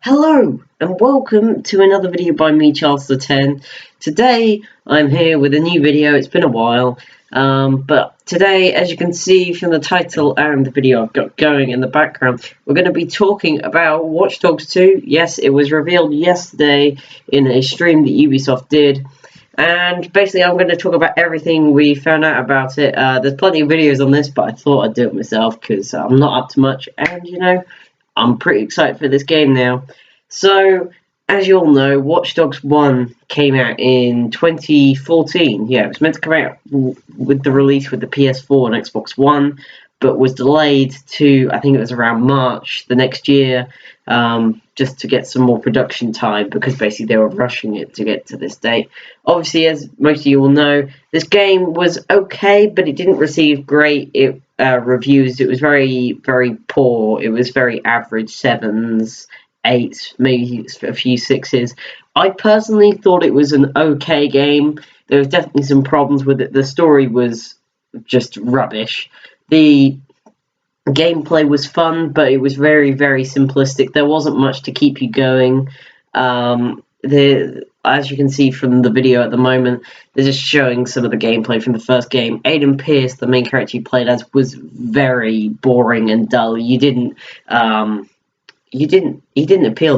Hello and welcome to another video by me, Charles the 10. Today I'm here with a new video. It's been a while, but today, as you can see from the title and the video I've got going in the background, we're going to be talking about Watch Dogs 2. Yes, it was revealed yesterday in a stream that Ubisoft did. And basically, I'm going to talk about everything we found out about it. There's plenty of videos on this, but I thought I'd do it myself because I'm not up to much. And, I'm pretty excited for this game now. So, as you all know, Watch Dogs 1 came out in 2014. Yeah, it was meant to come out with the release with the PS4 and Xbox One, but was delayed to, I think it was around March the next year, just to get some more production time, because basically they were rushing it to get to this date. Obviously, as most of you will know, this game was okay, but it didn't receive great reviews. It was very, very poor. It was very average, 7s, 8s, maybe a few 6s. I personally thought it was an okay game. There was definitely some problems with it. The story was just rubbish. The gameplay was fun, but it was very, very simplistic. There wasn't much to keep you going. As you can see from the video at the moment, they're just showing some of the gameplay from the first game. Aiden Pearce, the main character you played as, was very boring and dull. He didn't appeal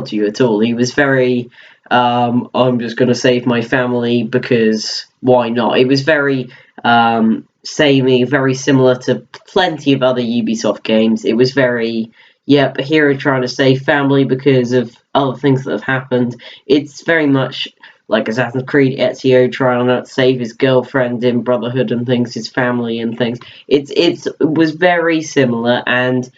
to you at all. He was very, I'm just going to save my family because why not? It was very samey, very similar to plenty of other Ubisoft games. It was very, a hero trying to save family because of other things that have happened. It's very much like Assassin's Creed, Ezio trying to save his girlfriend in Brotherhood and things, his family and things. It was very similar, and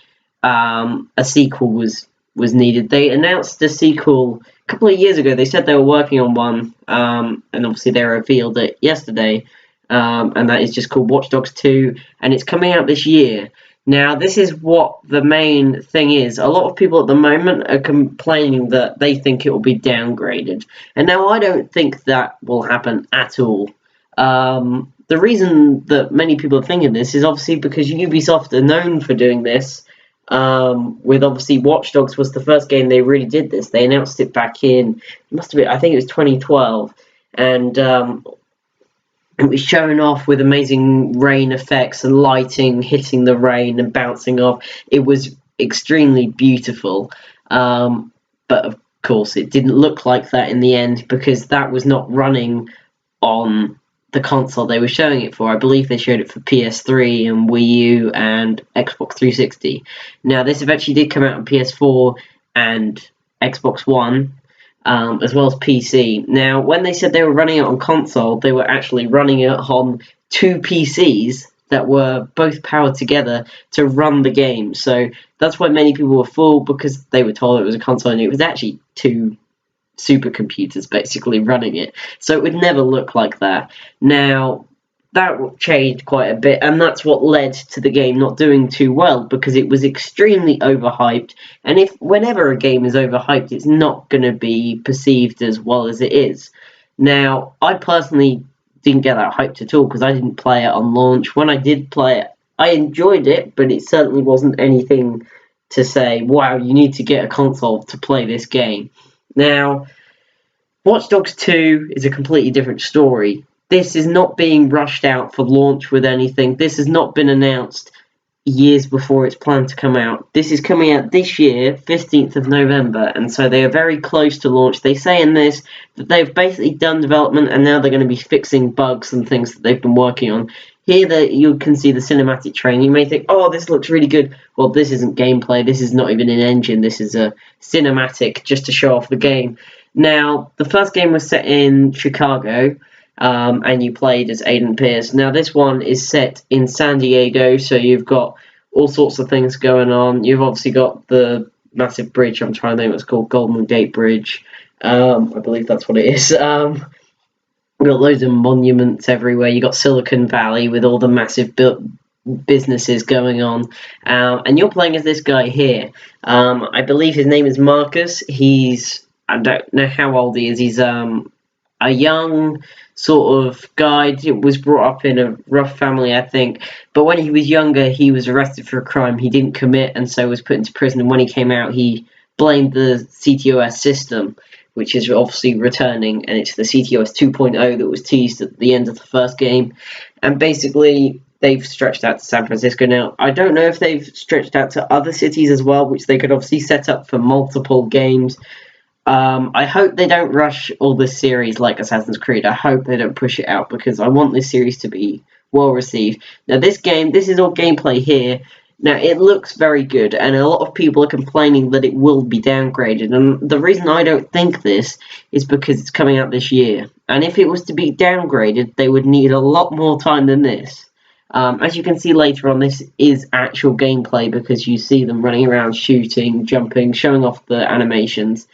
a sequel was needed. They announced the sequel a couple of years ago. They said they were working on one, and obviously they revealed it yesterday, and that is just called Watch Dogs 2, and it's coming out this year. Now, this is what the main thing is. A lot of people at the moment are complaining that they think it will be downgraded, and now I don't think that will happen at all. The reason that many people are thinking this is obviously because Ubisoft are known for doing this. With obviously Watch Dogs was the first game they really did this. They announced it back in, I think it was 2012, and it was shown off with amazing rain effects and lighting hitting the rain and bouncing off. It was extremely beautiful, but of course it didn't look like that in the end because that was not running on the console they were showing it for. I believe they showed it for PS3 and Wii U and Xbox 360. Now, this eventually did come out on PS4 and Xbox One, as well as PC. Now, when they said they were running it on console, they were actually running it on two PCs that were both powered together to run the game. So that's why many people were fooled, because they were told it was a console and it was actually two supercomputers basically running it, so it would never look like that. Now, that changed quite a bit, and that's what led to the game not doing too well, because it was extremely overhyped, and whenever a game is overhyped, it's not going to be perceived as well as it is. Now, I personally didn't get that hyped at all, because I didn't play it on launch. When I did play it, I enjoyed it, but it certainly wasn't anything to say, wow, you need to get a console to play this game. Now, Watch Dogs 2 is a completely different story. This is not being rushed out for launch with anything. This has not been announced years before it's planned to come out. This is coming out this year, 15th of November, and so they are very close to launch. They say in this that they've basically done development and now they're going to be fixing bugs and things that they've been working on. Here that you can see the cinematic trailer. You may think, oh, this looks really good. Well, this isn't gameplay. This is not even an engine. This is a cinematic just to show off the game. Now, the first game was set in Chicago, and you played as Aiden Pearce. Now, this one is set in San Diego, so you've got all sorts of things going on. You've obviously got the massive bridge. I'm trying to think what it's called, Golden Gate Bridge. I believe that's what it is. We've got loads of monuments everywhere. You've got Silicon Valley with all the massive businesses going on. And you're playing as this guy here. I believe his name is Marcus. I don't know how old he is. He's a young sort of guy. He was brought up in a rough family, I think. But when he was younger, he was arrested for a crime he didn't commit, and so was put into prison. And when he came out, he blamed the CTOS system, which is obviously returning, and it's the CTOS 2.0 that was teased at the end of the first game. And basically, they've stretched out to San Francisco now. I don't know if they've stretched out to other cities as well, which they could obviously set up for multiple games. I hope they don't rush all this series like Assassin's Creed. I hope they don't push it out, because I want this series to be well received. Now, this is all gameplay here. Now, it looks very good, and a lot of people are complaining that it will be downgraded. And the reason I don't think this is because it's coming out this year. And if it was to be downgraded, they would need a lot more time than this. As you can see later on, this is actual gameplay, because you see them running around, shooting, jumping, showing off the animations.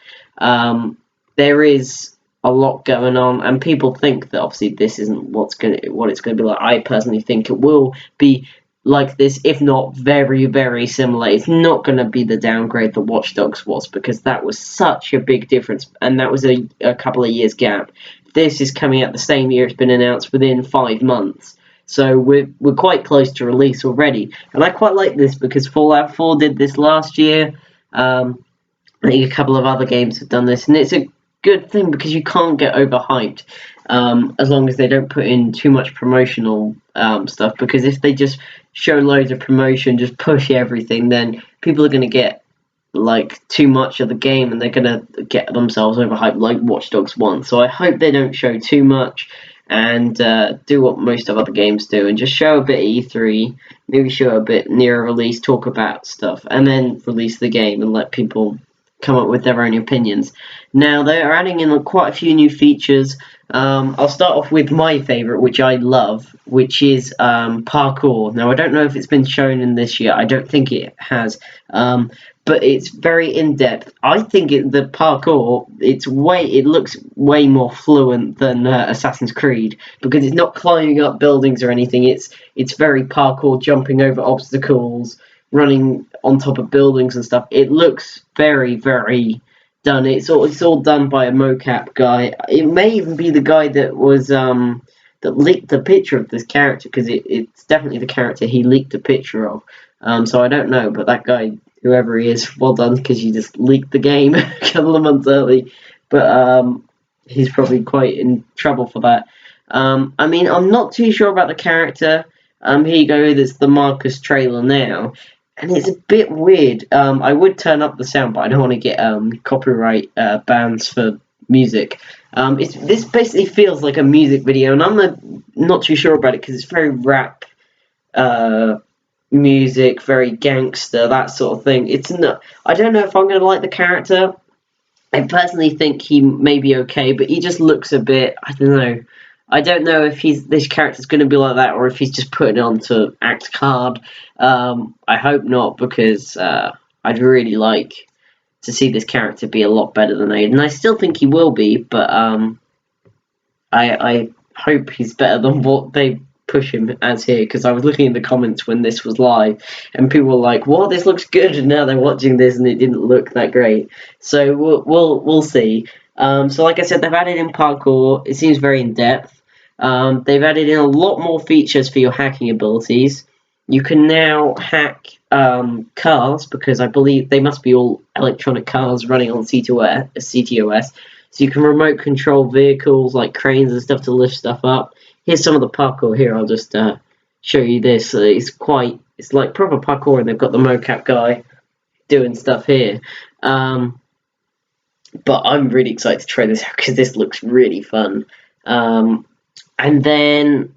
There is a lot going on, and people think that obviously this isn't what it's going to be like. I personally think it will be like this, if not very, very similar. It's not going to be the downgrade that Watch Dogs was, because that was such a big difference, and that was a couple of years gap. This is coming out the same year it's been announced, within 5 months. So we're quite close to release already, and I quite like this because Fallout 4 did this last year. I think a couple of other games have done this, and it's a good thing because you can't get overhyped as long as they don't put in too much promotional stuff. Because if they just show loads of promotion, just push everything, then people are going to get like too much of the game, and they're going to get themselves overhyped like Watch Dogs 1. So I hope they don't show too much, and do what most of other games do, and just show a bit at E3, maybe show a bit near release, talk about stuff, and then release the game and let people come up with their own opinions. Now, they are adding in quite a few new features. I'll start off with my favourite, which I love, which is parkour. Now, I don't know if it's been shown in this yet. I don't think it has. But it's very in-depth. I think the parkour, it looks way more fluent than Assassin's Creed, because it's not climbing up buildings or anything. It's very parkour, jumping over obstacles, running on top of buildings and stuff. It looks very, very done. It's all done by a mocap guy. It may even be the guy that was that leaked the picture of this character, because it's definitely the character he leaked a picture of. So I don't know, but that guy, whoever he is, well done, because you just leaked the game a couple of months early. But he's probably quite in trouble for that. I mean, I'm not too sure about the character. Here you go, there's the Marcus trailer now. And it's a bit weird. I would turn up the sound, but I don't want to get copyright bans for music. This basically feels like a music video, and I'm not too sure about it, because it's very rap music, very gangster, that sort of thing. It's not. I don't know if I'm going to like the character. I personally think he may be okay, but he just looks a bit. I don't know. I don't know if this character's going to be like that, or if he's just putting it on to act hard. I hope not, because I'd really like to see this character be a lot better than Aiden. I still think he will be, but I hope he's better than what they push him as here, because I was looking in the comments when this was live, and people were like, "What? This looks good," and now they're watching this and it didn't look that great. So we'll see. So like I said, they've added in parkour. It seems very in depth. They've added in a lot more features for your hacking abilities. You can now hack cars, because I believe they must be all electronic cars running on CTOS. So you can remote control vehicles like cranes and stuff to lift stuff up. Here's some of the parkour here. I'll just show you this. It's like proper parkour, and they've got the mocap guy doing stuff here. But I'm really excited to try this out, because this looks really fun. And then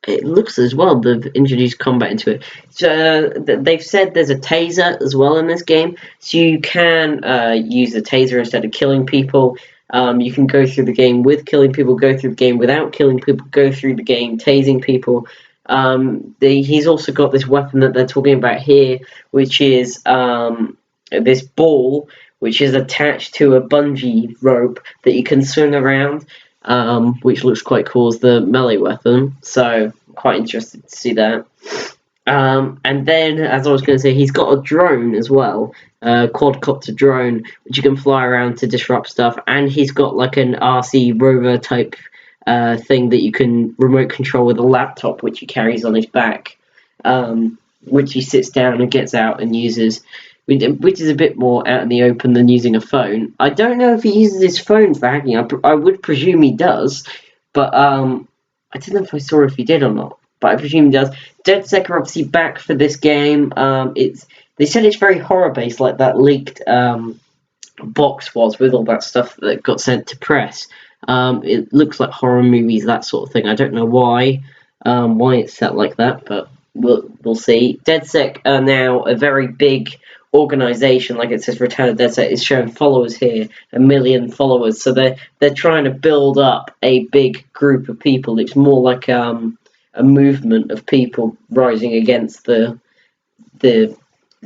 it looks as well, they've introduced combat into it. So they've said there's a taser as well in this game, so you can use the taser instead of killing people. You can go through the game with killing people, go through the game without killing people, go through the game tasing people. He's also got this weapon that they're talking about here, which is this ball, which is attached to a bungee rope that you can swing around. Which looks quite cool as the melee weapon, so I'm quite interested to see that. And then, as I was going to say, he's got a drone as well, a quadcopter drone, which you can fly around to disrupt stuff, and he's got like an RC rover type thing that you can remote control with a laptop, which he carries on his back, which he sits down and gets out and uses. which is a bit more out in the open than using a phone. I don't know if he uses his phone for hacking. I would presume he does, but I don't know if I saw if he did or not. But I presume he does. DedSec are obviously back for this game. They said it's very horror based, like that leaked box was with all that stuff that got sent to press. It looks like horror movies, that sort of thing. I don't know why it's set like that, but we'll see. DedSec are now a very big organization, like it says Return of DedSec is showing followers here, 1 million followers. So they're trying to build up a big group of people. It's more like a movement of people rising against the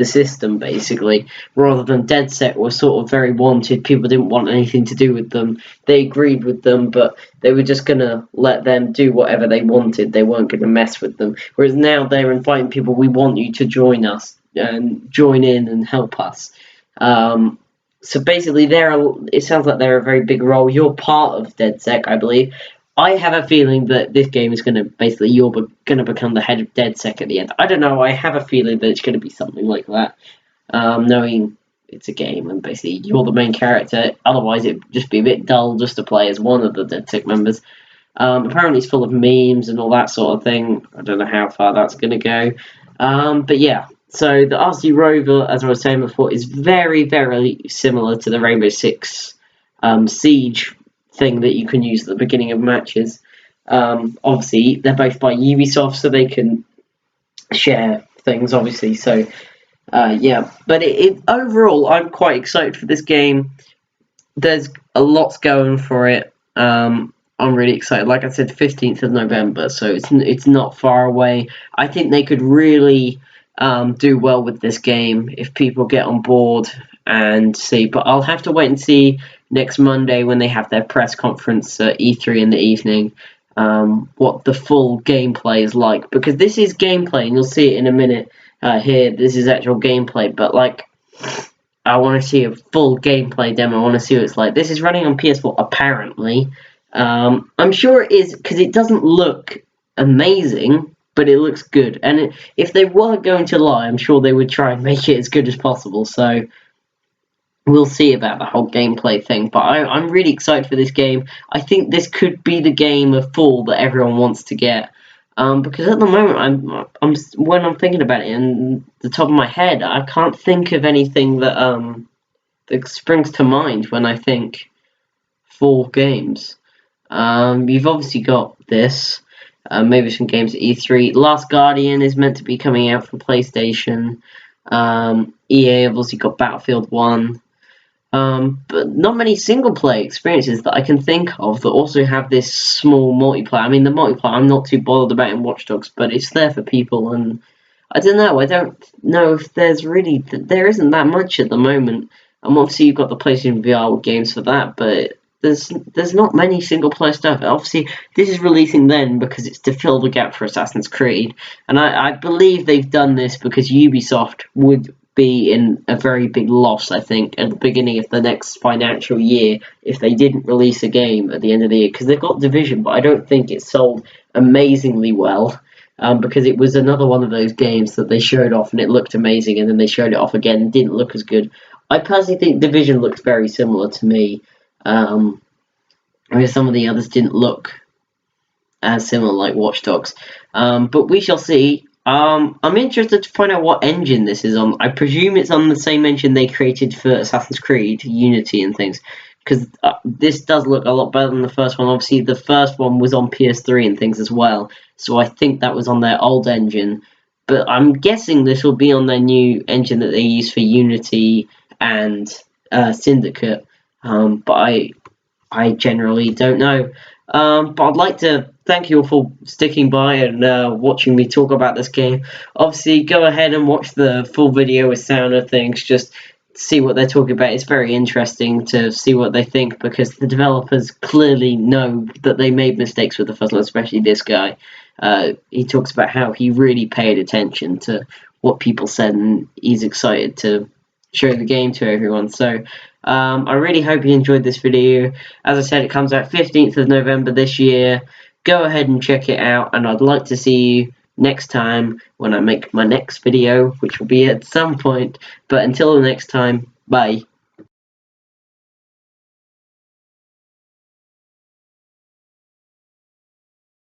system, basically, rather than DedSec were sort of very wanted. People didn't want anything to do with them. They agreed with them, but they were just going to let them do whatever they wanted. They weren't going to mess with them. Whereas now they're inviting people, we want you to join us and join in and help us. So basically, it sounds like they're a very big role. You're part of DedSec, I believe. I have a feeling that this game is going to basically, you're going to become the head of DedSec at the end. I don't know, I have a feeling that it's going to be something like that. Knowing it's a game and basically you're the main character, otherwise it'd just be a bit dull just to play as one of the DedSec members. Apparently it's full of memes and all that sort of thing. I don't know how far that's going to go. But yeah, so the RC Rover, as I was saying before, is very, very similar to the Rainbow Six Siege thing that you can use at the beginning of matches. Obviously, they're both by Ubisoft, so they can share things, obviously. So, yeah. But overall, I'm quite excited for this game. There's a lot going for it. I'm really excited. Like I said, 15th of November, so it's not far away. I think they could really do well with this game if people get on board and see. But I'll have to wait and see next Monday when they have their press conference at E3 in the evening, what the full gameplay is like. Because this is gameplay, and you'll see it in a minute here. This is actual gameplay, but like, I want to see a full gameplay demo. I want to see what it's like. This is running on PS4, apparently. I'm sure it is, because it doesn't look amazing, but it looks good. And if they were going to lie, I'm sure they would try and make it as good as possible. So we'll see about the whole gameplay thing, but I'm really excited for this game. I think this could be the game of Fall that everyone wants to get, because at the moment, when I'm thinking about it in the top of my head, I can't think of anything that springs to mind when I think Fall games. You've obviously got this, maybe some games at E3. Last Guardian is meant to be coming out for PlayStation. EA obviously got Battlefield 1. But not many single-player experiences that I can think of that also have this small multiplayer. I mean, the multiplayer I'm not too bothered about in Watch Dogs, but it's there for people, and I don't know. I don't know if there isn't that much at the moment. Obviously you've got the PlayStation VR games for that, but there's not many single-player stuff. Obviously, this is releasing then because it's to fill the gap for Assassin's Creed, and I believe they've done this because Ubisoft would be in a very big loss, I think, at the beginning of the next financial year if they didn't release a game at the end of the year, because they've got Division, but I don't think it sold amazingly well, because it was another one of those games that they showed off and it looked amazing, and then they showed it off again and didn't look as good. I personally think Division looked very similar to me, whereas some of the others didn't look as similar, like Watch Dogs. But we shall see. I'm interested to find out what engine this is on. I presume it's on the same engine they created for Assassin's Creed, Unity and things, because this does look a lot better than the first one. Obviously, the first one was on PS3 and things as well, so I think that was on their old engine. But I'm guessing this will be on their new engine that they use for Unity and Syndicate. But I generally don't know. But I'd like to thank you all for sticking by and watching me talk about this game. Obviously, go ahead and watch the full video with sound of things, just see what they're talking about. It's very interesting to see what they think, because the developers clearly know that they made mistakes with the first one, especially this guy. He talks about how he really paid attention to what people said, and he's excited to show the game to everyone. So I really hope you enjoyed this video. As I said, it comes out 15th of November this year. Go ahead and check it out, and I'd like to see you next time when I make my next video, which will be at some point. But until the next time, bye.